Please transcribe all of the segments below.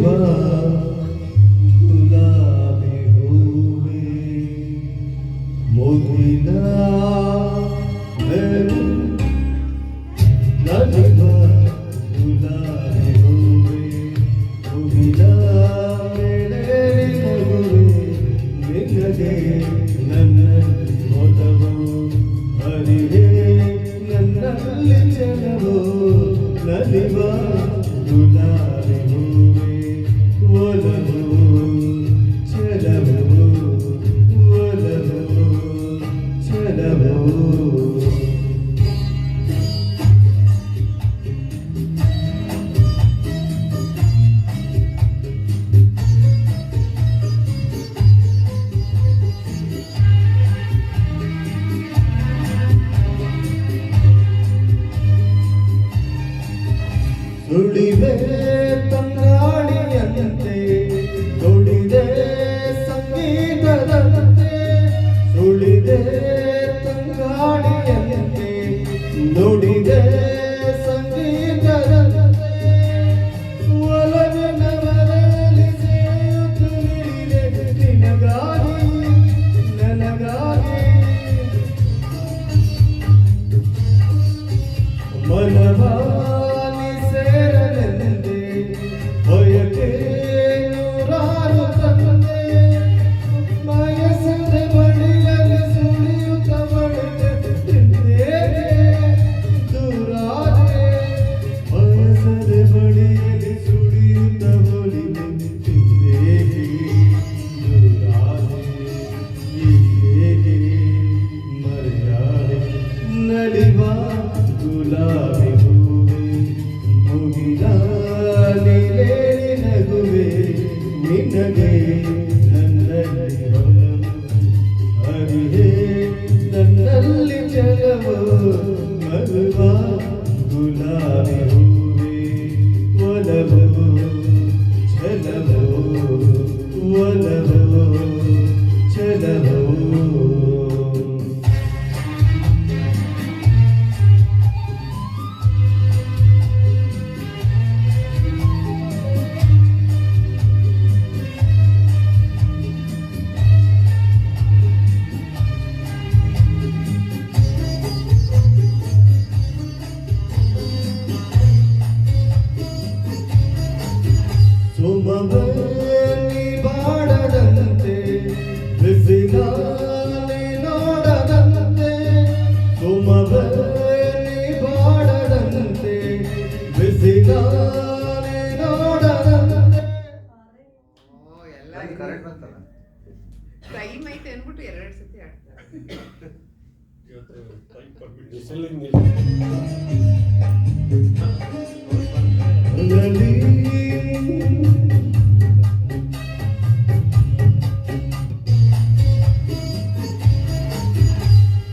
ನಲಿವಾ ಗುಲಾಬಿ ಹೂವೆ ಮುಗಿಲ ನಲಿವಾ ಗುಲಾಬಿ ಹೂವೆ ಮುಗಿಲ ನಗುವೆ ನಿನಗೆ ನನ್ನ ಮೊದಲು ಹರಿವೆ ನನ್ನಲ್ಲಿ ಜನವು ನಲಿವಾ ಗುಲಾಬಿ ಹೂವೆ ಒಲವು ಛಲವು ಒಲವು ಛಲವು ಸುಳಿವೆ ತಂಗಾಳಿಯಂತೆ ನುಡಿದೆ ಸಂಗೀತದಂತೆ ಸುಳಿದೆ ತಂಗಾಳಿಯಂತೆ ನುಡಿದೆ ಸಂಗೀತದಂತೆ ಒಲವಿನ ಮನೆಯಲ್ಲಿ ಸೇಯುತ್ತು ನಿಡಿದೆ ನಿನಗಾಗಿ ನನಗಾಗಿ ಮನವಾ ನಲಿವಾ ಗುಲಾಬಿ ಹೂವೆ ಮುಗಿಲ ನಗುವೆ ನಿನಗೆ ನನ್ನಲ್ಲಿ ಹರಿಹೇ ನನ್ನಲ್ಲಿ ಚಲವು ನಲಿವಾ ಗುಲಾಬಿ ಹೂವೆ ಒಲವು ಛಲವು ಒಲವು ಛಲವು ಸುಮವನಿ ಬಾಡದಂತೆ ಬಿಸಿಲಾನೆ ನೋಡದಂತೆ ಸುಮವನಿ ಬಾಡದಂತೆ ಬಿಸಿಲಾನೆ ನೋಡದಂತೆ ಎಲ್ಲ ಕರೆಕ್ಟ್ ಬಂತಲ್ಲ ಟೈಮ್ ಐತೆ ಅನ್ಬಿಟ್ಟು ಎರಡು ಸತಿ ಆಡ್ತಾರೆ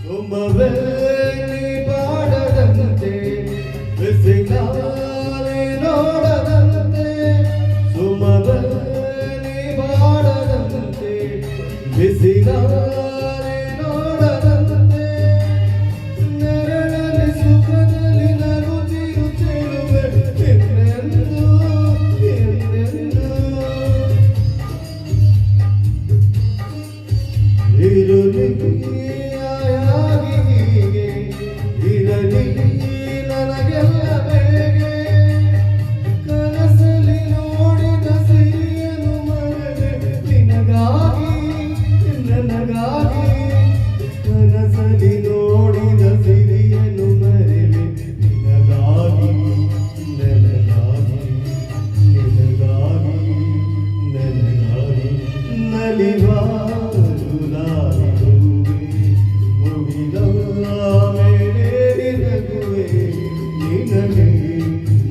ಸುಮವನಿ ಬಾಡದಂತೆ ಬಿಸಿಲಾನೆ ನೋಡದಂತೆ ಸುಮವನಿ ಬಾಡದಂತೆ ಬಿಸಿಲಾನೆ ನೋಡದಂತೆ ನೆರಳಲ್ಲಿ ಸುಖದಲ್ಲಿ ನಗುತ್ತಿರು ಚೆಲುವೆ ಎಂದೆಂದು ಎಂದೆಂದು ಇರುಲಿ ಇರಲಿ ನನಗೆಲ್ಲ ಬೇಗೆ ಕನಸಲಿ ನೋಡಿದ ಸಿರಿಯನು ಮರೆವೆ ನಿನಗಾಗಿ ನನಗಾಗಿ ಕನಸಲಿ ನೋಡಿದ ಸಿರಿಯನು ಮರೆವೆ ನಿನಗಾಗಿ ನನಗಾಗಿ ನಿನಗಾಗಿ ನನಗಾಗಿ ನಲಿವಾ ಗುಲಾಬಿ ಹೂವೆ ಮುಗಿಲ ನಿನಗೆ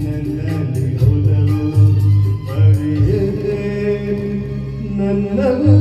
ನನ್ನಲ್ಲಿ ಒಲವು ಹರಿಯೇ ನನ್ನಲ್ಲಿ